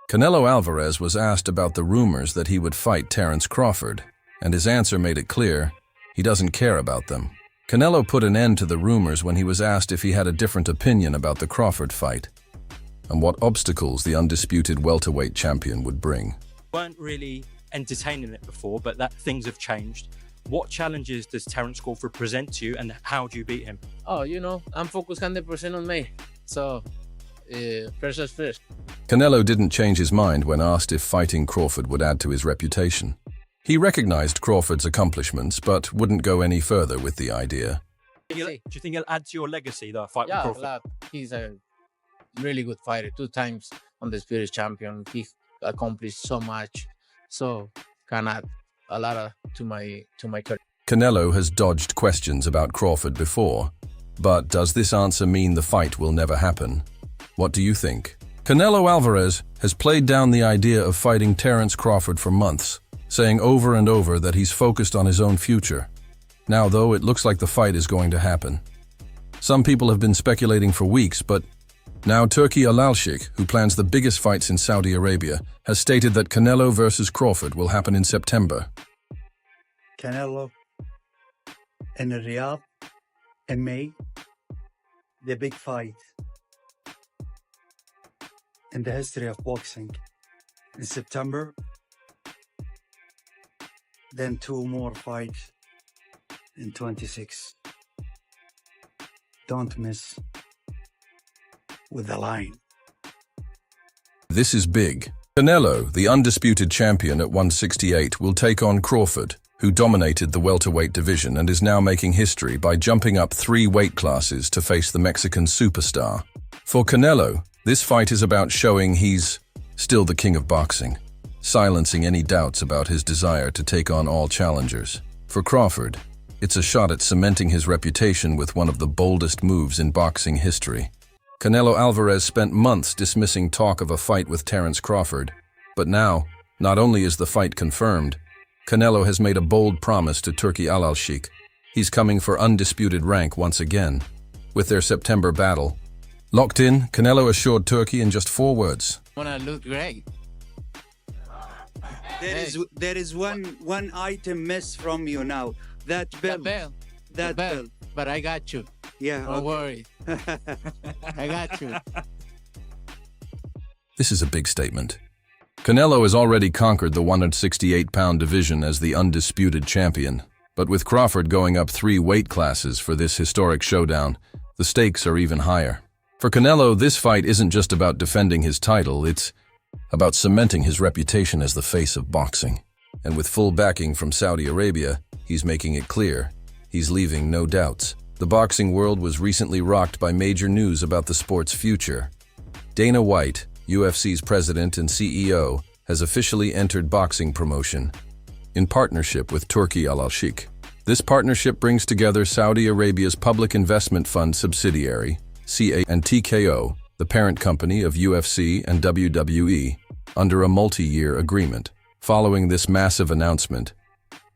Canelo Alvarez was asked about the rumors that he would fight Terence Crawford, and his answer made it clear he doesn't care about them. Canelo put an end to the rumors when he was asked if he had a different opinion about the Crawford fight and what obstacles the undisputed welterweight champion would bring. Weren't really entertaining it before, but that things have changed. What challenges does Terence Crawford present to you, and how do you beat him? Oh, I'm focused 100% on me. So, first is first. Canelo didn't change his mind when asked if fighting Crawford would add to his reputation. He recognized Crawford's accomplishments, but wouldn't go any further with the idea. Do you think it'll add to your legacy, the fight with Yeah, Crawford? a lot. He's a really good fighter. 2 times undisputed champion. He accomplished so much. So, can add a lot to my career. Canelo has dodged questions about Crawford before, but does this answer mean the fight will never happen? What do you think? Canelo Alvarez has played down the idea of fighting Terence Crawford for months, saying over and over that he's focused on his own future. Now, though, it looks like the fight is going to happen. Some people have been speculating for weeks, but now Turki Al-Sheikh, who plans the biggest fights in Saudi Arabia, has stated that Canelo versus Crawford will happen in September. Canelo in Riyadh in May, the big fight in the history of boxing. In September, then 2 more fights in 26. Don't miss with the line. This is big. Canelo, the undisputed champion at 168, will take on Crawford, who dominated the welterweight division and is now making history by jumping up 3 weight classes to face the Mexican superstar. For Canelo, this fight is about showing he's still the king of boxing, silencing any doubts about his desire to take on all challengers. For Crawford, it's a shot at cementing his reputation with one of the boldest moves in boxing history. Canelo Alvarez spent months dismissing talk of a fight with Terence Crawford, but now, not only is the fight confirmed, Canelo has made a bold promise to Turki Al-Sheikh. He's coming for undisputed rank once again. With their September battle locked in, Canelo assured Turki in just 4 words. Wanna look great. There is one item miss from you now. That belt. That belt. But I got you. Yeah. Don't worry. I got you. This is a big statement. Canelo has already conquered the 168-pound division as the undisputed champion, but with Crawford going up 3 weight classes for this historic showdown, the stakes are even higher. For Canelo, this fight isn't just about defending his title, it's about cementing his reputation as the face of boxing. And with full backing from Saudi Arabia, he's making it clear he's leaving no doubts. The boxing world was recently rocked by major news about the sport's future. Dana White, UFC's president and CEO, has officially entered boxing promotion in partnership with Turki Al-Sheikh. This partnership brings together Saudi Arabia's public investment fund subsidiary, CA, and TKO, the parent company of UFC and WWE, under a multi-year agreement. Following this massive announcement,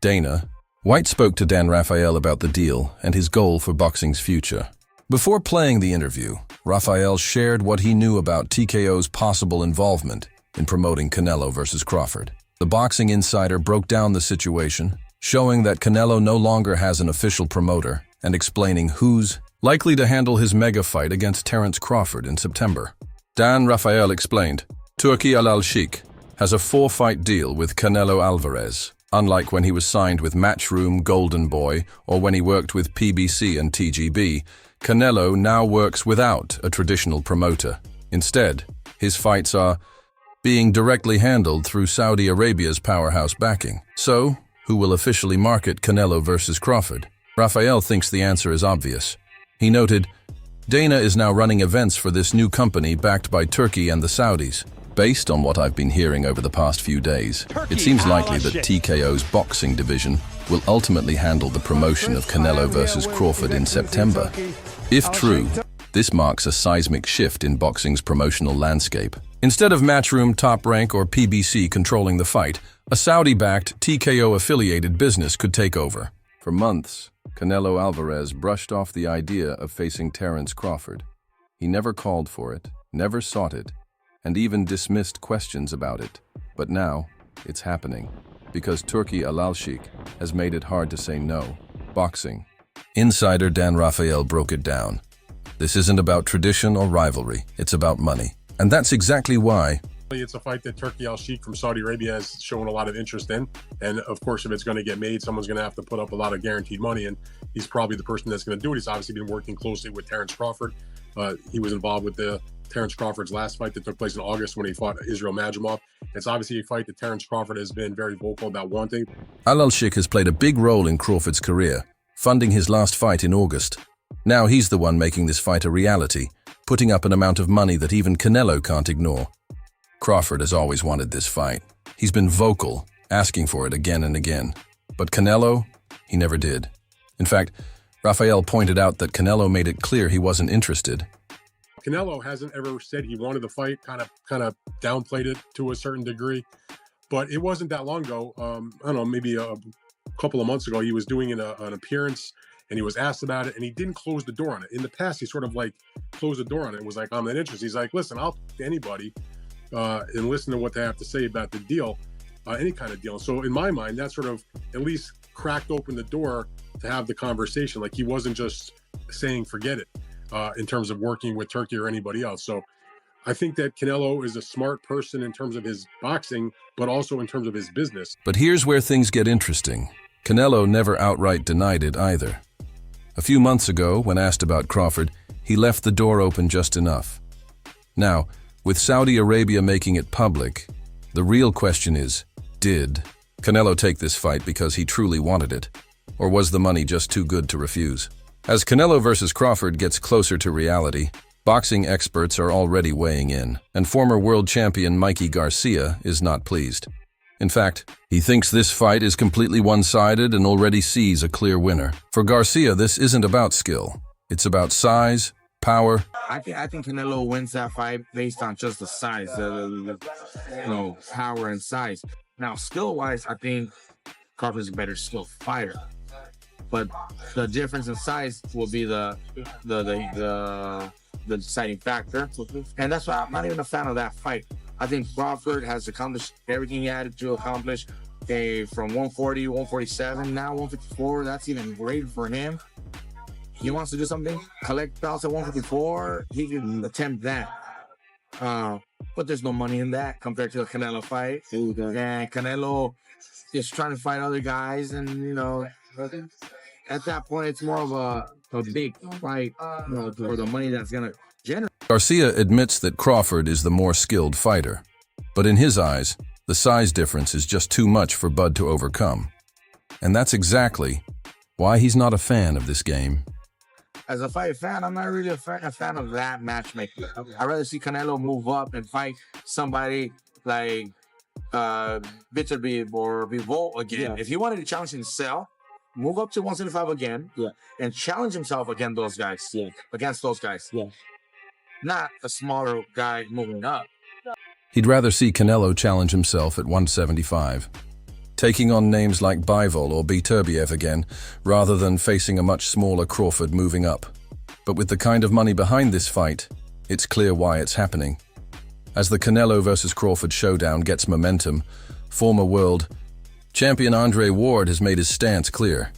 Dana White spoke to Dan Rafael about the deal and his goal for boxing's future. Before playing the interview, Rafael shared what he knew about TKO's possible involvement in promoting Canelo versus Crawford. The boxing insider broke down the situation, showing that Canelo no longer has an official promoter and explaining who's likely to handle his mega fight against Terence Crawford in September. Dan Rafael explained, Turki Al-Sheikh has a 4-fight deal with Canelo Alvarez. Unlike when he was signed with Matchroom, Golden Boy, or when he worked with PBC and TGB, Canelo now works without a traditional promoter. Instead, his fights are being directly handled through Saudi Arabia's powerhouse backing. So, who will officially market Canelo versus Crawford? Rafael thinks the answer is obvious. He noted, Dana is now running events for this new company backed by Turkey and the Saudis. Based on what I've been hearing over the past few days, it seems likely that TKO's boxing division will ultimately handle the promotion of Canelo versus Crawford in September. If true, this marks a seismic shift in boxing's promotional landscape. Instead of Matchroom, Top Rank, or PBC controlling the fight, a Saudi-backed, TKO-affiliated business could take over. For months, Canelo Alvarez brushed off the idea of facing Terence Crawford. He never called for it, never sought it, and even dismissed questions about it. But now, it's happening, because Turki Al-Sheikh has made it hard to say no. Boxing. Insider Dan Rafael broke it down. This isn't about tradition or rivalry, it's about money. And that's exactly why. It's a fight that Turki Al-Sheikh from Saudi Arabia has shown a lot of interest in. And of course, if it's going to get made, someone's going to have to put up a lot of guaranteed money. And he's probably the person that's going to do it. He's obviously been working closely with Terence Crawford. He was involved with the Terence Crawford's last fight that took place in August when he fought Israel Madrimov. It's obviously a fight that Terence Crawford has been very vocal about wanting. Al-Sheikh has played a big role in Crawford's career, funding his last fight in August. Now he's the one making this fight a reality, putting up an amount of money that even Canelo can't ignore. Crawford has always wanted this fight. He's been vocal, asking for it again and again. But Canelo, he never did. In fact, Rafael pointed out that Canelo made it clear he wasn't interested. Canelo hasn't ever said he wanted the fight, kind of downplayed it to a certain degree. But it wasn't that long ago, I don't know, maybe a couple of months ago, he was doing an appearance and he was asked about it and he didn't close the door on it. In the past, he sort of like closed the door on it and was like, I'm not interested. He's like, listen, I'll talk to anybody and listen to what they have to say about the deal, any kind of deal. So in my mind, that sort of at least cracked open the door to have the conversation. Like he wasn't just saying, forget it, in terms of working with Turki or anybody else. So I think that Canelo is a smart person in terms of his boxing, but also in terms of his business. But here's where things get interesting. Canelo never outright denied it either. A few months ago, when asked about Crawford, he left the door open just enough. Now, with Saudi Arabia making it public, the real question is, did Canelo take this fight because he truly wanted it? Or was the money just too good to refuse? As Canelo versus Crawford gets closer to reality, boxing experts are already weighing in, and former world champion Mikey Garcia is not pleased. In fact, he thinks this fight is completely one-sided and already sees a clear winner. For Garcia, this isn't about skill. It's about size, power. I think Canelo wins that fight based on just the size, the power and size. Now, skill-wise, I think Crawford's a better skill fighter, but the difference in size will be the deciding factor. And that's why I'm not even a fan of that fight. I think Crawford has accomplished everything he had to accomplish. From 140, 147, now 154. That's even great for him. He wants to do something, collect belts at 154, he can attempt that. But there's no money in that compared to the Canelo fight. And Canelo is trying to fight other guys, and at that point, it's more of a big fight for the money that's gonna generate. Garcia admits that Crawford is the more skilled fighter, but in his eyes, the size difference is just too much for Bud to overcome. And that's exactly why he's not a fan of this game. As a fight fan, I'm not really a fan of that matchmaking. I'd rather see Canelo move up and fight somebody like Bitterbeef or Bivol again. Yeah. If he wanted to challenge himself, move up to 175 again, and challenge himself against those guys. Not a smaller guy moving up. He'd rather see Canelo challenge himself at 175, taking on names like Bivol or Beterbiev again, rather than facing a much smaller Crawford moving up. But with the kind of money behind this fight, it's clear why it's happening. As the Canelo versus Crawford showdown gets momentum, former world champion Andre Ward has made his stance clear.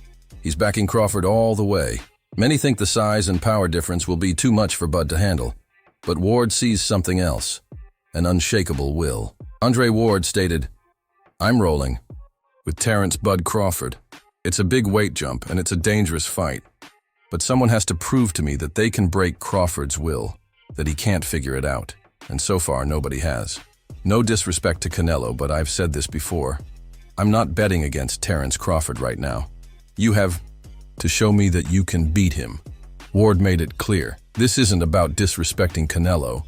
He's backing Crawford all the way. Many think the size and power difference will be too much for Bud to handle. But Ward sees something else, an unshakable will. Andre Ward stated, "I'm rolling with Terence Bud Crawford. It's a big weight jump and it's a dangerous fight. But someone has to prove to me that they can break Crawford's will, that he can't figure it out. And so far, nobody has. No disrespect to Canelo, but I've said this before. I'm not betting against Terence Crawford right now. You have to show me that you can beat him." Ward made it clear. This isn't about disrespecting Canelo.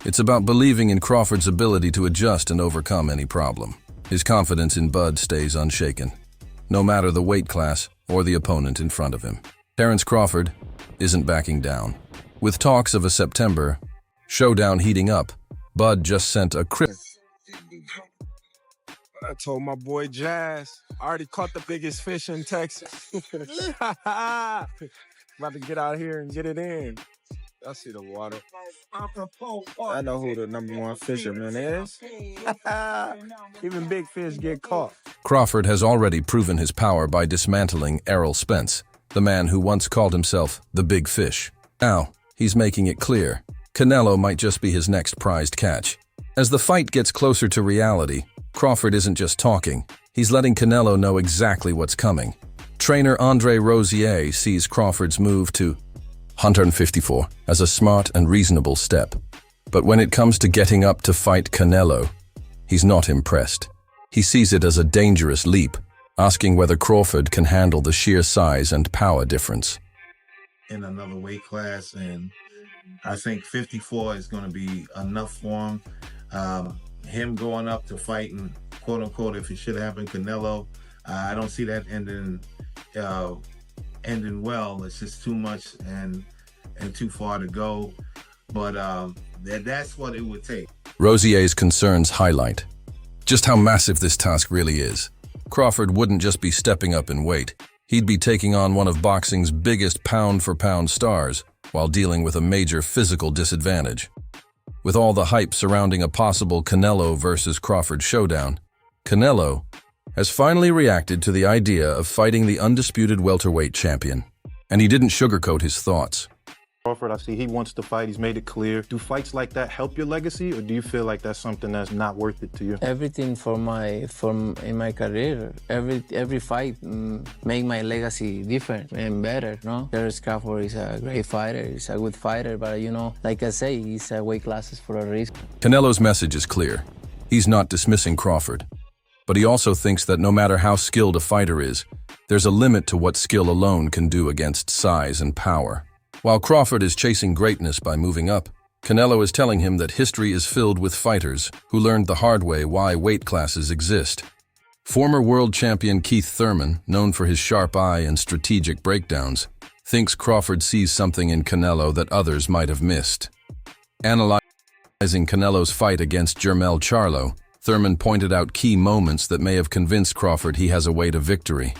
It's about believing in Crawford's ability to adjust and overcome any problem. His confidence in Bud stays unshaken, no matter the weight class or the opponent in front of him. Terence Crawford isn't backing down. With talks of a September showdown heating up, Bud just sent a I told my boy Jazz, I already caught the biggest fish in Texas. About to get out here and get it in. I see the water. I know who the #1 fisherman is. Even big fish get caught. Crawford has already proven his power by dismantling Errol Spence, the man who once called himself the Big Fish. Now, he's making it clear, Canelo might just be his next prized catch. As the fight gets closer to reality, Crawford isn't just talking, he's letting Canelo know exactly what's coming. Trainer Andre Rosier sees Crawford's move to 154 as a smart and reasonable step. But when it comes to getting up to fight Canelo, he's not impressed. He sees it as a dangerous leap, asking whether Crawford can handle the sheer size and power difference. In another weight class, and I think 54 is going to be enough for him. Him going up to fighting, quote unquote, if it should happen, Canelo, I don't see that ending well. It's just too much and too far to go. But that's what it would take. Rosier's concerns highlight just how massive this task really is. Crawford wouldn't just be stepping up in weight. He'd be taking on one of boxing's biggest pound-for-pound stars while dealing with a major physical disadvantage. With all the hype surrounding a possible Canelo versus Crawford showdown, Canelo has finally reacted to the idea of fighting the undisputed welterweight champion. And he didn't sugarcoat his thoughts. Crawford, I see he wants to fight. He's made it clear. Do fights like that help your legacy, or do you feel like that's something that's not worth it to you? Everything in my career, every fight make my legacy different and better. No, Terence Crawford is a great fighter. He's a good fighter, but like I say, he's weight classes for a reason. Canelo's message is clear. He's not dismissing Crawford, but he also thinks that no matter how skilled a fighter is, there's a limit to what skill alone can do against size and power. While Crawford is chasing greatness by moving up, Canelo is telling him that history is filled with fighters who learned the hard way why weight classes exist. Former world champion Keith Thurman, known for his sharp eye and strategic breakdowns, thinks Crawford sees something in Canelo that others might have missed. Analyzing Canelo's fight against Jermell Charlo, Thurman pointed out key moments that may have convinced Crawford he has a way to victory.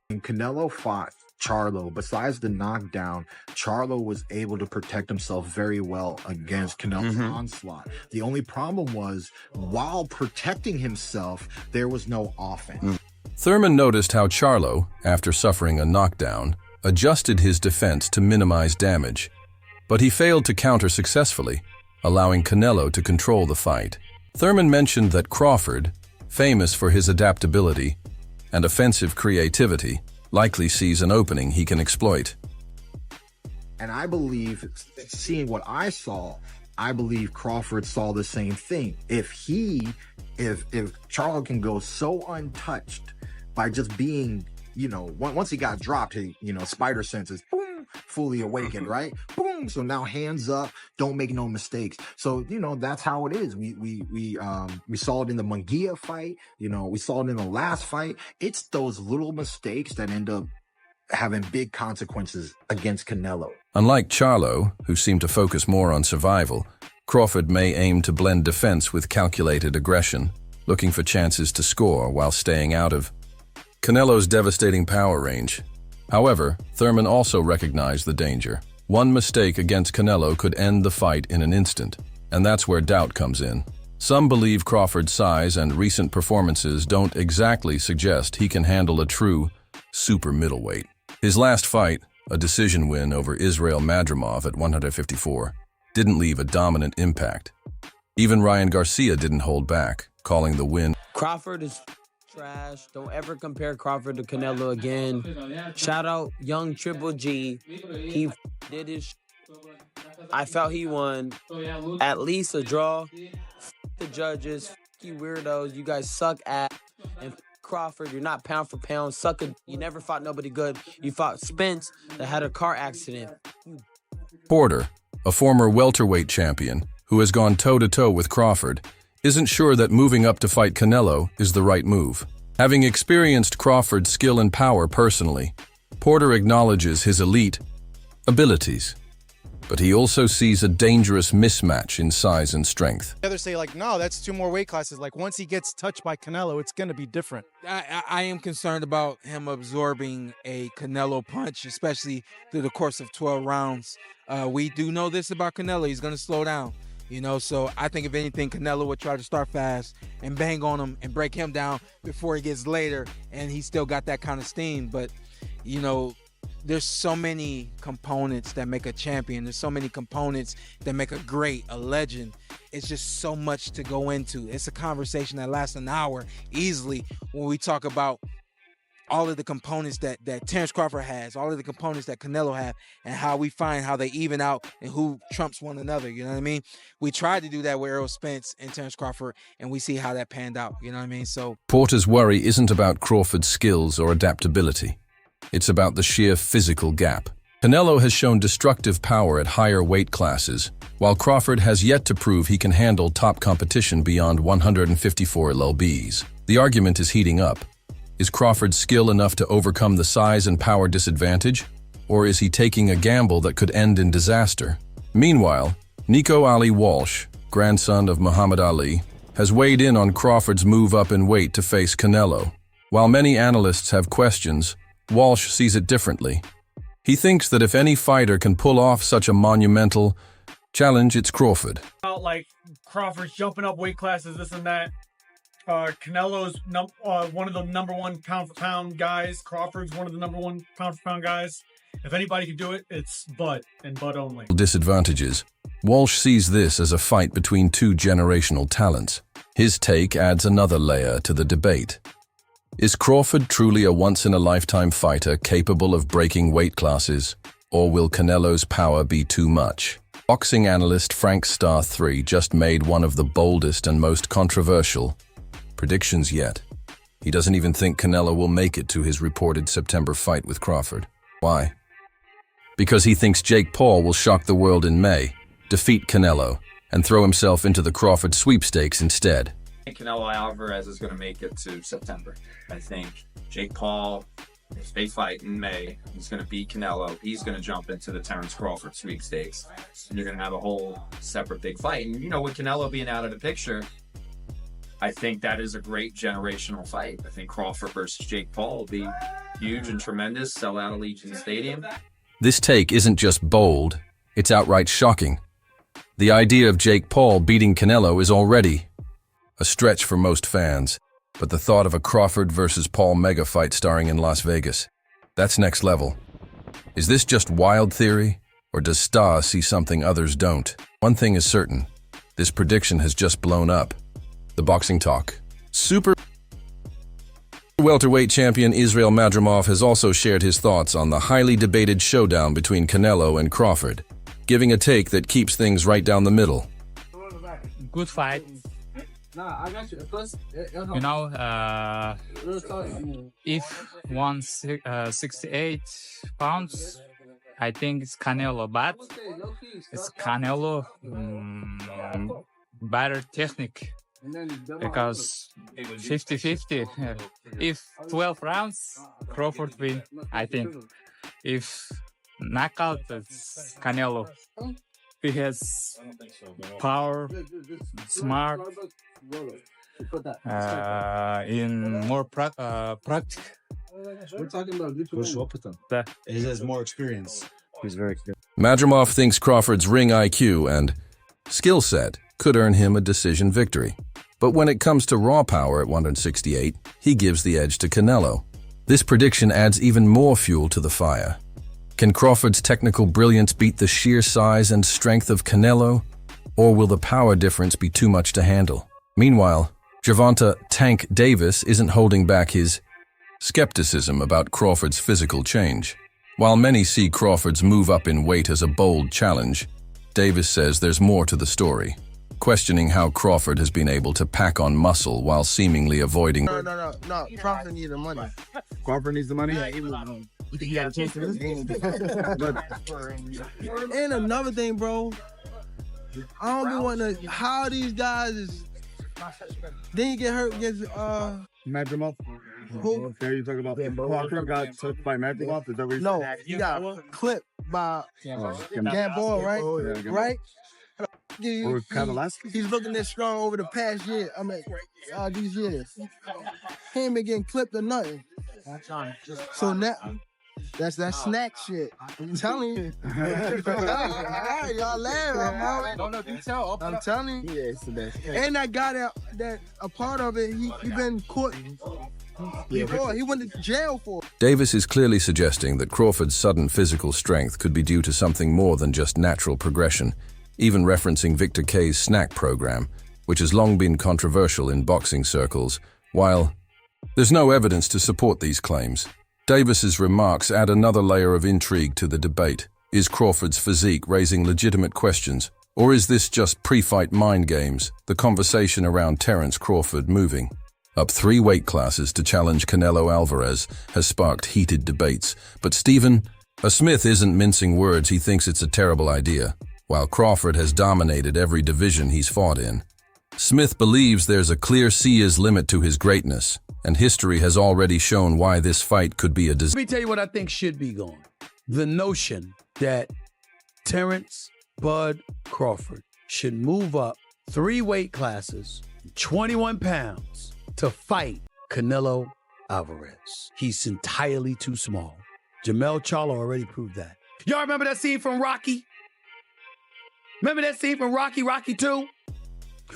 When Canelo fought Charlo, besides the knockdown, Charlo was able to protect himself very well against Canelo's onslaught. The only problem was, while protecting himself, there was no offense. Thurman noticed how Charlo, after suffering a knockdown, adjusted his defense to minimize damage, but he failed to counter successfully, allowing Canelo to control the fight. Thurman mentioned that Crawford, famous for his adaptability and offensive creativity, likely sees an opening he can exploit. And I believe, seeing what I saw, I believe Crawford saw the same thing. If Charlo can go so untouched by just being, once he got dropped, spider senses, boom, fully awakened, right? Boom. So now hands up, don't make no mistakes. So, that's how it is. We saw it in the Munguia fight, we saw it in the last fight. It's those little mistakes that end up having big consequences against Canelo. Unlike Charlo, who seemed to focus more on survival, Crawford may aim to blend defense with calculated aggression, looking for chances to score while staying out of Canelo's devastating power range. However, Thurman also recognized the danger. One mistake against Canelo could end the fight in an instant, and that's where doubt comes in. Some believe Crawford's size and recent performances don't exactly suggest he can handle a true super middleweight. His last fight, a decision win over Israel Madrimov at 154, didn't leave a dominant impact. Even Ryan Garcia didn't hold back, calling the win. Crawford is trash. Don't ever compare Crawford to Canelo again. Shout out young Triple G. He did his I felt he won. At least a draw. The judges. You weirdos. You guys suck at. And Crawford, you're not pound for pound. You never fought nobody good. You fought Spence that had a car accident. Porter, a former welterweight champion who has gone toe-to-toe with Crawford, isn't sure that moving up to fight Canelo is the right move. Having experienced Crawford's skill and power personally, Porter acknowledges his elite abilities. But he also sees a dangerous mismatch in size and strength. Others say, like, no, that's 2 more weight classes. Like, once he gets touched by Canelo, it's going to be different. I am concerned about him absorbing a Canelo punch, especially through the course of 12 rounds. We do know this about Canelo. He's going to slow down, you know. So I think if anything, Canelo would try to start fast and bang on him and break him down before he gets later. And he still got that kind of steam. But, you know, there's so many components that make a champion. There's so many components that make a great, a legend. It's just so much to go into. It's a conversation that lasts an hour easily when we talk about all of the components that Terence Crawford has, all of the components that Canelo have, and how we find how they even out and who trumps one another, you know what I mean? We tried to do that with Errol Spence and Terence Crawford, and we see how that panned out, you know what I mean? So Porter's worry isn't about Crawford's skills or adaptability. It's about the sheer physical gap. Canelo has shown destructive power at higher weight classes, while Crawford has yet to prove he can handle top competition beyond 154 lbs. The argument is heating up. Is Crawford's skill enough to overcome the size and power disadvantage, or is he taking a gamble that could end in disaster? Meanwhile, Nico Ali Walsh, grandson of Muhammad Ali, has weighed in on Crawford's move up in weight to face Canelo. While many analysts have questions, Walsh sees it differently. He thinks that if any fighter can pull off such a monumental challenge, it's Crawford. Like Crawford's jumping up weight classes, this and that. Canelo's one of the #1 pound-for-pound guys. Crawford's one of the #1 pound-for-pound guys. If anybody can do it, it's Bud, and Bud only. Disadvantages. Walsh sees this as a fight between 2 generational talents. His take adds another layer to the debate. Is Crawford truly a once-in-a-lifetime fighter capable of breaking weight classes, or will Canelo's power be too much? Boxing analyst Frank Star 3 just made one of the boldest and most controversial predictions yet. He doesn't even think Canelo will make it to his reported September fight with Crawford. Why? Because he thinks Jake Paul will shock the world in May, defeat Canelo, and throw himself into the Crawford sweepstakes instead. I think Canelo Alvarez is going to make it to September. I think Jake Paul, if they fight in May, he's going to beat Canelo. He's going to jump into the Terence Crawford sweepstakes. And you're going to have a whole separate big fight. And, you know, with Canelo being out of the picture, I think that is a great generational fight. I think Crawford versus Jake Paul will be huge and tremendous, sell out Allegiant Stadium. This take isn't just bold, it's outright shocking. The idea of Jake Paul beating Canelo is already a stretch for most fans, but the thought of a Crawford versus Paul mega fight starring in Las Vegas, that's next level. Is this just wild theory, or does Star see something others don't? One thing is certain, this prediction has just blown up. The Boxing Talk. Super welterweight champion Israel Madrimov has also shared his thoughts on the highly debated showdown between Canelo and Crawford, giving a take that keeps things right down the middle. Good fight. You know, if 168 pounds, I think it's Canelo, but it's Canelo better technique. Because 50-50, if 12 rounds, Crawford win, I think. If knockout, it's Canelo. He has power, smart, in more practice. We're talking about who's up with him. He has more experience. He's very good. Madrimov thinks Crawford's ring IQ and skill set could earn him a decision victory. But when it comes to raw power at 168, he gives the edge to Canelo. This prediction adds even more fuel to the fire. Can Crawford's technical brilliance beat the sheer size and strength of Canelo, or will the power difference be too much to handle? Meanwhile, Gervonta "Tank" Davis isn't holding back his skepticism about Crawford's physical change. While many see Crawford's move up in weight as a bold challenge, Davis says there's more to the story, questioning how Crawford has been able to pack on muscle while seemingly avoiding... No. Crawford needs the money. Crawford needs the money? Yeah, you think he got a chance to this? And another thing, bro, I don't be wanting to... How these guys is... Then you get hurt against... Madrimov? Who? There you talk about Crawford got touched by Madrimov? Is that what you're saying? No, he got clipped by Gamboa, right? Right? He's looking this strong over the past year. I mean, these years. He ain't been getting clipped or nothing. So now, that's that snack shit. I'm telling you. Y'all laugh. I'm telling you. And that guy that a part of it, he been caught before. He went to jail for it. Davis is clearly suggesting that Crawford's sudden physical strength could be due to something more than just natural progression, even referencing Victor K's snack program, which has long been controversial in boxing circles. While there's no evidence to support these claims, Davis's remarks add another layer of intrigue to the debate. Is Crawford's physique raising legitimate questions, or is this just pre-fight mind games, the conversation around Terence Crawford moving up 3 weight classes to challenge Canelo Alvarez has sparked heated debates? But Stephen, a Smith isn't mincing words. He thinks it's a terrible idea. While Crawford has dominated every division he's fought in, Smith believes there's a clear seer's limit to his greatness, and history has already shown why this fight could be a disaster. Let me tell you what I think should be gone. The notion that Terence Bud Crawford should move up 3 weight classes, 21 pounds, to fight Canelo Alvarez. He's entirely too small. Jermell Charlo already proved that. Y'all remember that scene from Rocky? Remember that scene from Rocky 2?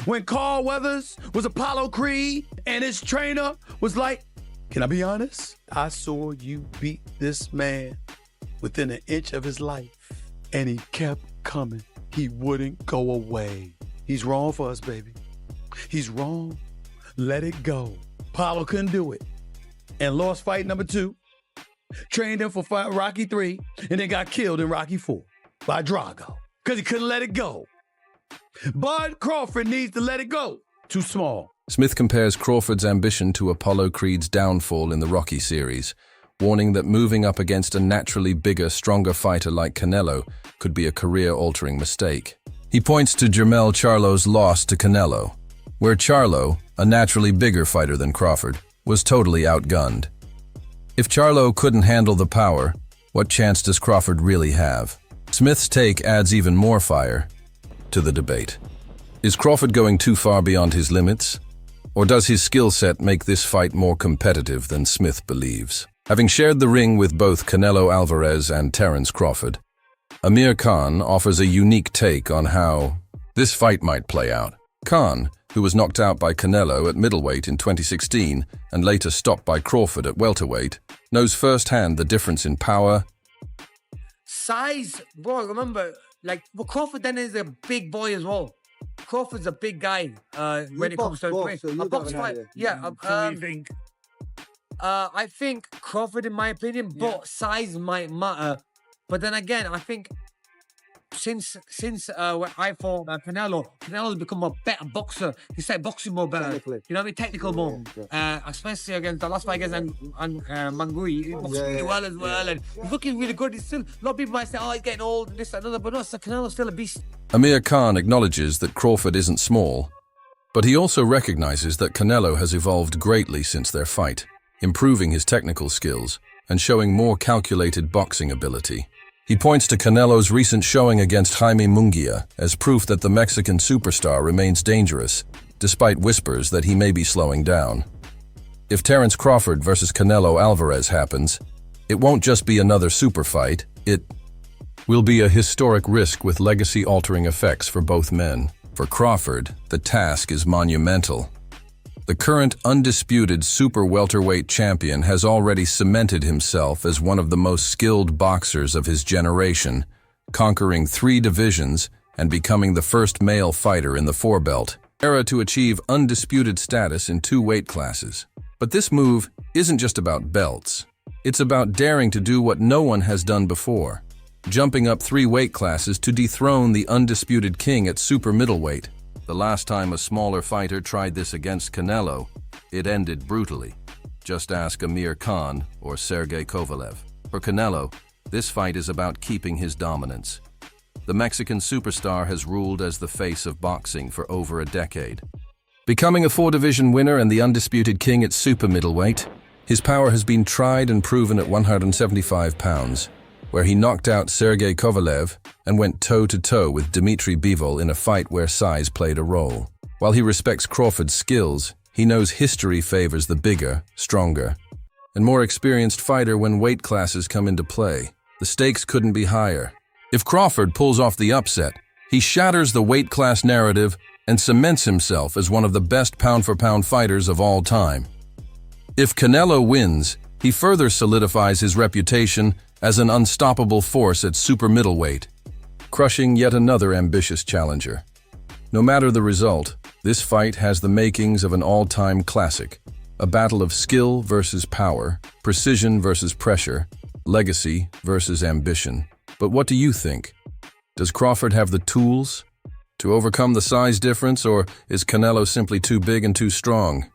When Carl Weathers was Apollo Creed and his trainer was like, can I be honest? I saw you beat this man within an inch of his life, and he kept coming. He wouldn't go away. He's wrong for us, baby. He's wrong. Let it go. Apollo couldn't do it and lost fight number 2, trained him for Rocky 3, and then got killed in Rocky 4 by Drago because he couldn't let it go. Bud Crawford needs to let it go. Too small. Smith compares Crawford's ambition to Apollo Creed's downfall in the Rocky series, warning that moving up against a naturally bigger, stronger fighter like Canelo could be a career-altering mistake. He points to Jermell Charlo's loss to Canelo, where Charlo, a naturally bigger fighter than Crawford, was totally outgunned. If Charlo couldn't handle the power, what chance does Crawford really have? Smith's take adds even more fire to the debate. Is Crawford going too far beyond his limits? Or does his skill set make this fight more competitive than Smith believes? Having shared the ring with both Canelo Alvarez and Terence Crawford, Amir Khan offers a unique take on how this fight might play out. Khan, who was knocked out by Canelo at middleweight in 2016 and later stopped by Crawford at welterweight, knows firsthand the difference in power. Size, bro, remember, but Crawford then is a big boy as well. Crawford's a big guy when it comes to a box fight. Yeah. I think Crawford, in my opinion, but size might matter. But then again, I think since when I fought Canelo's become a better boxer. He started boxing more better. You know what I mean? Technical more. Especially against the last fight against Mangui. He boxed really well as well. And he's looking really good. He's still, a lot of people might say, oh, he's getting old and this and another. But no, Canelo's still a beast. Amir Khan acknowledges that Crawford isn't small, but he also recognizes that Canelo has evolved greatly since their fight, improving his technical skills and showing more calculated boxing ability. He points to Canelo's recent showing against Jaime Munguia as proof that the Mexican superstar remains dangerous, despite whispers that he may be slowing down. If Terence Crawford versus Canelo Alvarez happens, it won't just be another super fight, it will be a historic risk with legacy-altering effects for both men. For Crawford, the task is monumental. The current undisputed super welterweight champion has already cemented himself as one of the most skilled boxers of his generation, conquering 3 divisions and becoming the first male fighter in the 4-belt era to achieve undisputed status in 2 weight classes. But this move isn't just about belts. It's about daring to do what no one has done before, jumping up 3 weight classes to dethrone the undisputed king at super middleweight. The last time a smaller fighter tried this against Canelo, it ended brutally. Just ask Amir Khan or Sergey Kovalev. For Canelo, this fight is about keeping his dominance. The Mexican superstar has ruled as the face of boxing for over a decade. Becoming a 4-division winner and the undisputed king at super middleweight, his power has been tried and proven at 175 pounds. where he knocked out Sergey Kovalev and went toe-to-toe with Dmitry Bivol in a fight where size played a role. While he respects Crawford's skills, he knows history favors the bigger, stronger, and more experienced fighter when weight classes come into play. The stakes couldn't be higher. If Crawford pulls off the upset, he shatters the weight class narrative and cements himself as one of the best pound-for-pound fighters of all time. If Canelo wins, he further solidifies his reputation as an unstoppable force at super middleweight, crushing yet another ambitious challenger. No matter the result, this fight has the makings of an all-time classic, a battle of skill versus power, precision versus pressure, legacy versus ambition. But what do you think? Does Crawford have the tools to overcome the size difference, or is Canelo simply too big and too strong?